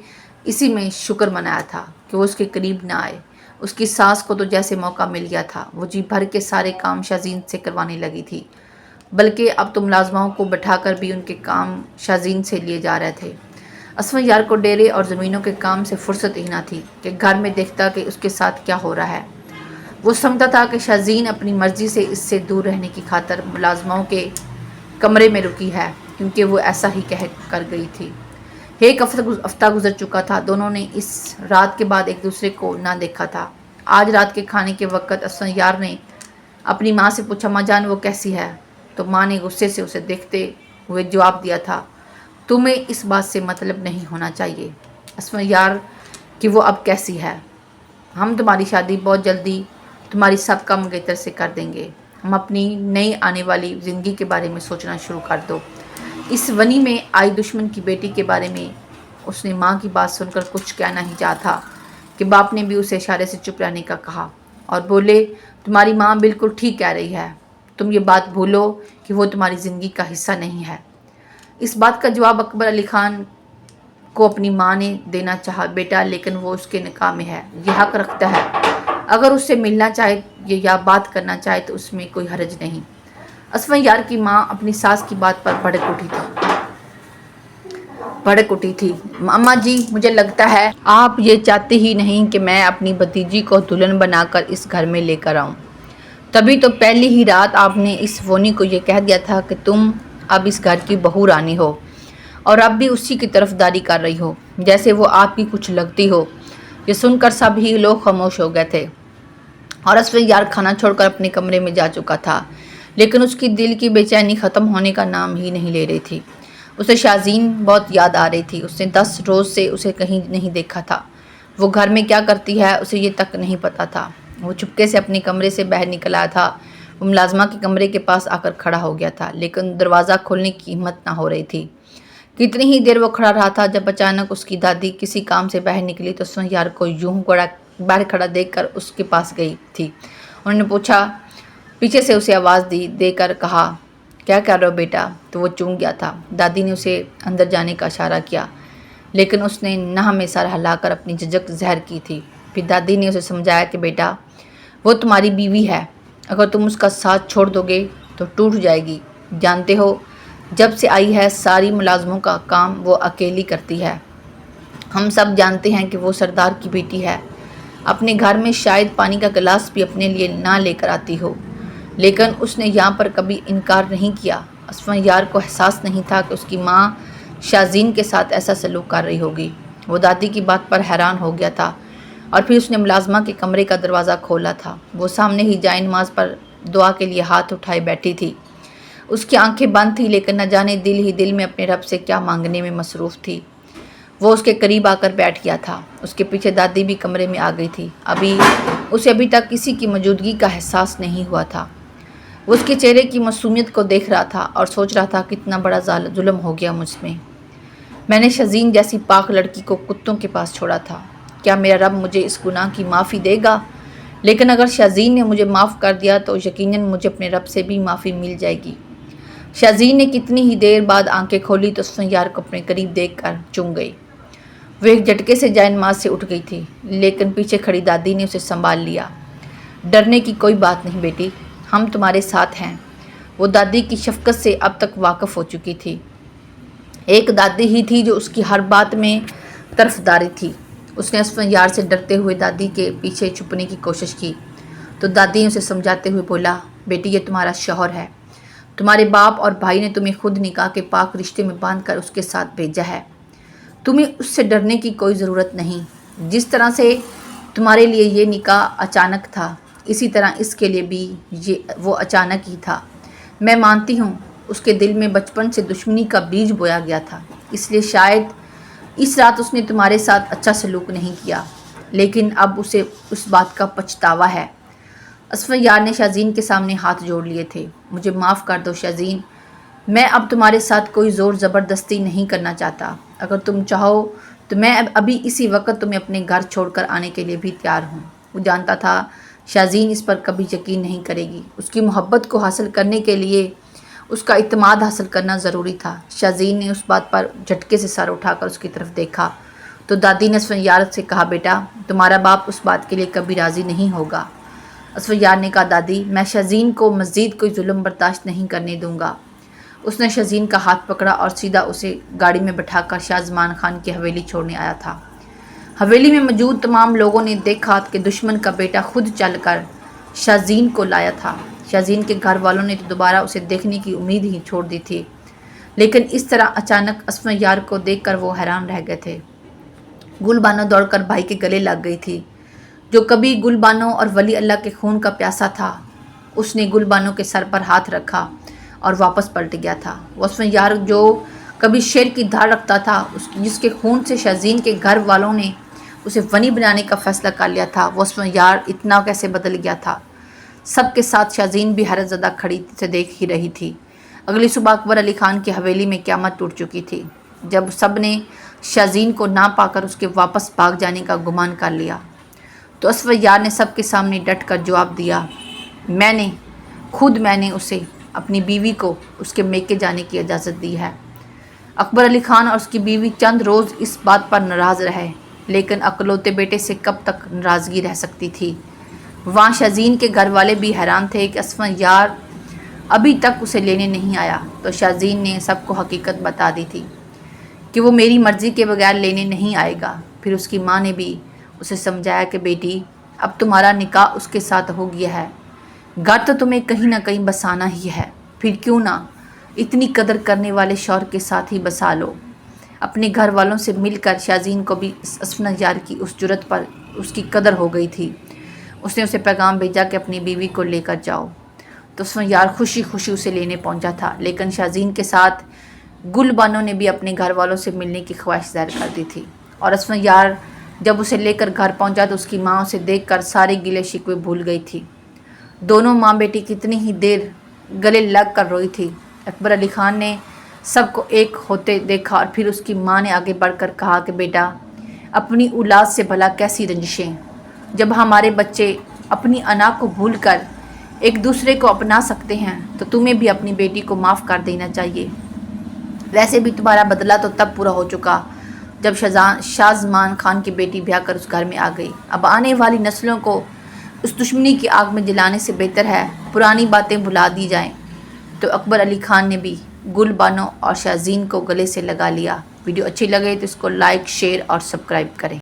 اسی میں شکر منایا تھا کہ وہ اس کے قریب نہ آئے۔ اس کی ساس کو تو جیسے موقع مل گیا تھا، وہ جی بھر کے سارے کام شازین سے کروانے لگی تھی، بلکہ اب تو ملازماؤں کو بٹھا کر بھی ان کے کام شازین سے لیے جا رہے تھے۔ عثمان یار کو ڈیرے اور زمینوں کے کام سے فرصت ہی نہ تھی کہ گھر میں دیکھتا کہ اس کے ساتھ کیا ہو رہا ہے۔ وہ سمجھتا تھا کہ شازین اپنی مرضی سے اس سے دور رہنے کی خاطر ملازماؤں کے کمرے میں رکی ہے، کیونکہ وہ ایسا ہی کہہ کر گئی تھی۔ ایک ہفتہ گزر چکا تھا، دونوں نے اس رات کے بعد ایک دوسرے کو نہ دیکھا تھا۔ آج رات کے کھانے کے وقت عثمان یار نے اپنی ماں سے پوچھا، ماں جان وہ کیسی ہے؟ تو ماں نے غصے سے اسے دیکھتے ہوئے جواب دیا تھا، تمہیں اس بات سے مطلب نہیں ہونا چاہیے اسفندیار کہ وہ اب کیسی ہے۔ ہم تمہاری شادی بہت جلدی تمہاری سابقہ منگیتر سے کر دیں گے۔ ہم اپنی نئی آنے والی زندگی کے بارے میں سوچنا شروع کر دو۔ اس ونی میں آئی دشمن کی بیٹی کے بارے میں اس نے ماں کی بات سن کر کچھ کہنا ہی چاہا تھا کہ باپ نے بھی اسے اشارے سے چپ رہنے کا کہا اور بولے تمہاری ماں بالکل ٹھیک کہہ رہی ہے، تم یہ بات بھولو کہ وہ تمہاری زندگی کا حصہ نہیں ہے۔ اس بات کا جواب اکبر علی خان کو اپنی ماں نے دینا چاہا بیٹا لیکن وہ اس کے نکاح میں ہے، یہ حق رکھتا ہے، اگر اس سے ملنا چاہے یا بات کرنا چاہے تو اس میں کوئی حرج نہیں۔ اسفندیار کی ماں اپنی ساس کی بات پر بھڑک اٹھی تھی۔ اماں جی مجھے لگتا ہے آپ یہ چاہتے ہی نہیں کہ میں اپنی بھتیجی کو دلہن بنا کر اس گھر میں لے کر آؤں، تبھی تو پہلی ہی رات آپ نے اس وونی کو یہ کہہ دیا تھا کہ تم اب اس گھر کی بہو رانی ہو اور اب بھی اسی کی طرفداری کر رہی ہو جیسے وہ آپ کی کچھ لگتی ہو۔ یہ سن کر سب ہی لوگ خاموش ہو گئے تھے اور اسفندیار کھانا چھوڑ کر اپنے کمرے میں جا چکا تھا، لیکن اس کی دل کی بے چینی ختم ہونے کا نام ہی نہیں لے رہی تھی۔ اسے شازین بہت یاد آ رہی تھی، اس نے 10 روز سے اسے کہیں نہیں دیکھا تھا۔ وہ گھر میں کیا کرتی ہے اسے یہ تک نہیں پتا تھا۔ وہ چپکے سے اپنے کمرے سے باہر نکل آیا تھا۔ وہ ملازمہ کے کمرے کے پاس آ کر کھڑا ہو گیا تھا لیکن دروازہ کھولنے کی ہمت نہ ہو رہی تھی۔ کتنی ہی دیر وہ کھڑا رہا تھا جب اچانک اس کی دادی کسی کام سے باہر نکلی تو اسفندیار کو یوں باہر کھڑا دیکھ کر اس کے پاس گئی تھی۔ انہوں نے پوچھا، پیچھے سے اسے آواز دے کر کہا، کیا کر رہے ہو بیٹا؟ تو وہ چونک گیا تھا۔ دادی نے اسے اندر جانے کا اشارہ کیا لیکن اس نے نہ میں سر ہلا کر اپنی جھجک ظاہر کی تھی۔ پھر دادی نے اسے سمجھایا کہ بیٹا وہ تمہاری بیوی ہے، اگر تم اس کا ساتھ چھوڑ دو گے تو ٹوٹ جائے گی۔ جانتے ہو جب سے آئی ہے ساری ملازموں کا کام وہ اکیلی کرتی ہے۔ ہم سب جانتے ہیں کہ وہ سردار کی بیٹی ہے، اپنے گھر میں شاید پانی کا گلاس بھی اپنے لیے نہ لے کر آتی ہو، لیکن اس نے یہاں پر کبھی انکار نہیں کیا۔ اسفندیار کو احساس نہیں تھا کہ اس کی ماں شازین کے ساتھ ایسا سلوک کر رہی ہوگی۔ وہ دادی کی بات پر حیران ہو گیا تھا اور پھر اس نے ملازمہ کے کمرے کا دروازہ کھولا تھا۔ وہ سامنے ہی جائے نماز پر دعا کے لیے ہاتھ اٹھائے بیٹھی تھی۔ اس کی آنکھیں بند تھی لیکن نہ جانے دل ہی دل میں اپنے رب سے کیا مانگنے میں مصروف تھی۔ وہ اس کے قریب آ کر بیٹھ گیا تھا۔ اس کے پیچھے دادی بھی کمرے میں آ گئی تھی۔ اسے ابھی تک کسی کی موجودگی کا احساس نہیں ہوا تھا۔ وہ اس کے چہرے کی معصومیت کو دیکھ رہا تھا اور سوچ رہا تھا کتنا بڑا ظلم ہو گیا مجھ میں نے شازین جیسی پاک لڑکی کو کتوں کے پاس چھوڑا تھا۔ کیا میرا رب مجھے اس گناہ کی معافی دے گا؟ لیکن اگر شازین نے مجھے معاف کر دیا تو یقیناً مجھے اپنے رب سے بھی معافی مل جائے گی۔ شازین نے کتنی ہی دیر بعد آنکھیں کھولی تو اسفندیار کو اپنے قریب دیکھ کر چونک گئی۔ وہ ایک جھٹکے سے جائے نماز سے اٹھ گئی تھی لیکن پیچھے کھڑی دادی نے اسے سنبھال لیا۔ ڈرنے کی کوئی بات نہیں بیٹی، ہم تمہارے ساتھ ہیں۔ وہ دادی کی شفقت سے اب تک واقف ہو چکی تھی۔ ایک دادی ہی تھی جو اس کی ہر بات میں طرفداری تھی۔ اس نے اسفندیار سے ڈرتے ہوئے دادی کے پیچھے چھپنے کی کوشش کی تو دادی نے اسے سمجھاتے ہوئے بولا، بیٹی یہ تمہارا شوہر ہے، تمہارے باپ اور بھائی نے تمہیں خود نکاح کے پاک رشتے میں باندھ کر اس کے ساتھ بھیجا ہے، تمہیں اس سے ڈرنے کی کوئی ضرورت نہیں۔ جس طرح سے تمہارے لیے یہ نکاح اچانک تھا اسی طرح اس کے لیے بھی وہ اچانک ہی تھا۔ میں مانتی ہوں اس کے دل میں بچپن سے دشمنی کا بیج بویا گیا تھا، اس لیے شاید اس رات اس نے تمہارے ساتھ اچھا سلوک نہیں کیا، لیکن اب اسے اس بات کا پچھتاوا ہے۔ اسفندیار نے شازین کے سامنے ہاتھ جوڑ لیے تھے۔ مجھے معاف کر دو شازین، میں اب تمہارے ساتھ کوئی زور زبردستی نہیں کرنا چاہتا۔ اگر تم چاہو تو میں ابھی اسی وقت تمہیں اپنے گھر چھوڑ کر آنے کے لیے بھی تیار ہوں۔ وہ جانتا تھا شازین اس پر کبھی یقین نہیں کرے گی۔ اس کی محبت کو حاصل کرنے کے لیے اس کا اعتماد حاصل کرنا ضروری تھا۔ شازین نے اس بات پر جھٹکے سے سر اٹھا کر اس کی طرف دیکھا تو دادی نے اسفندیار سے کہا، بیٹا تمہارا باپ اس بات کے لیے کبھی راضی نہیں ہوگا۔ اسفندیار نے کہا، دادی میں شازین کو مزید کوئی ظلم برداشت نہیں کرنے دوں گا۔ اس نے شازین کا ہاتھ پکڑا اور سیدھا اسے گاڑی میں بٹھا کر شاہ زمان خان کی حویلی چھوڑنے آیا تھا۔ حویلی میں موجود تمام لوگوں نے دیکھا کہ دشمن کا بیٹا خود چل کر شازین کو لایا تھا۔ شازین کے گھر والوں نے تو دوبارہ اسے دیکھنے کی امید ہی چھوڑ دی تھی، لیکن اس طرح اچانک اسفندیار کو دیکھ کر وہ حیران رہ گئے تھے۔ گل بانو دوڑ کر بھائی کے گلے لگ گئی تھی۔ جو کبھی گل بانو اور ولی اللہ کے خون کا پیاسا تھا، اس نے گل بانو کے سر پر ہاتھ رکھا اور واپس پلٹ گیا تھا۔ وہ اسفندیار جو کبھی شیر کی دھار رکھتا تھا، جس کے خون سے شازین کے گھر والوں نے اسے غنی بنانے کا فیصلہ کر لیا تھا، وہ اسفندیار اتنا کیسے بدل گیا تھا۔ سب کے ساتھ شازین بھی حیرت زدہ کھڑی سے دیکھ ہی رہی تھی۔ اگلی صبح اکبر علی خان کی حویلی میں قیامت ٹوٹ چکی تھی، جب سب نے شازین کو نہ پا کر اس کے واپس بھاگ جانے کا گمان کر لیا تو اسفندیار نے سب کے سامنے ڈٹ کر جواب دیا، میں نے اسے اپنی بیوی کو اس کے میکے جانے کی اجازت دی ہے۔ اکبر علی خان اور اس کی بیوی چند روز اس بات پر ناراض رہے، لیکن اکلوتے بیٹے سے کب تک ناراضگی رہ سکتی تھی۔ وہاں شازین کے گھر والے بھی حیران تھے کہ اسفندیار ابھی تک اسے لینے نہیں آیا، تو شازین نے سب کو حقیقت بتا دی تھی کہ وہ میری مرضی کے بغیر لینے نہیں آئے گا۔ پھر اس کی ماں نے بھی اسے سمجھایا کہ بیٹی، اب تمہارا نکاح اس کے ساتھ ہو گیا ہے، گھر تو تمہیں کہیں نہ کہیں بسانا ہی ہے، پھر کیوں نہ اتنی قدر کرنے والے شوہر کے ساتھ ہی بسا لو۔ اپنے گھر والوں سے مل کر شازین کو بھی اسفندیار کی اس جرأت پر اس کی قدر ہو گئی تھی۔ اس نے اسے پیغام بھیجا کہ اپنی بیوی کو لے کر جاؤ، تو اسفندیار خوشی خوشی اسے لینے پہنچا تھا، لیکن شازین کے ساتھ گل بانو نے بھی اپنے گھر والوں سے ملنے کی خواہش ظاہر کر دی تھی، اور اسفندیار جب اسے لے کر گھر پہنچا تو اس کی ماں اسے دیکھ کر سارے گلے شکوے بھول گئی تھی۔ دونوں ماں بیٹی کتنی ہی دیر گلے لگ کر روئی تھی۔ اکبر علی خان نے سب کو ایک ہوتے دیکھا اور پھر اس کی ماں نے آگے بڑھ کر کہا کہ بیٹا، اپنی اولاد سے بھلا کیسی رنجشیں، جب ہمارے بچے اپنی انا کو بھول کر ایک دوسرے کو اپنا سکتے ہیں تو تمہیں بھی اپنی بیٹی کو معاف کر دینا چاہیے۔ ویسے بھی تمہارا بدلہ تو تب پورا ہو چکا جب شاہ زمان خان کی بیٹی بیاہ کر اس گھر میں آ گئی۔ اب آنے والی نسلوں کو اس دشمنی کی آگ میں جلانے سے بہتر ہے پرانی باتیں بھلا دی جائیں۔ تو اکبر علی خان نے بھی گل بانو اور شازین کو گلے سے لگا لیا۔ ویڈیو اچھی لگے تو اس کو لائک، شیئر اور سبسکرائب کریں۔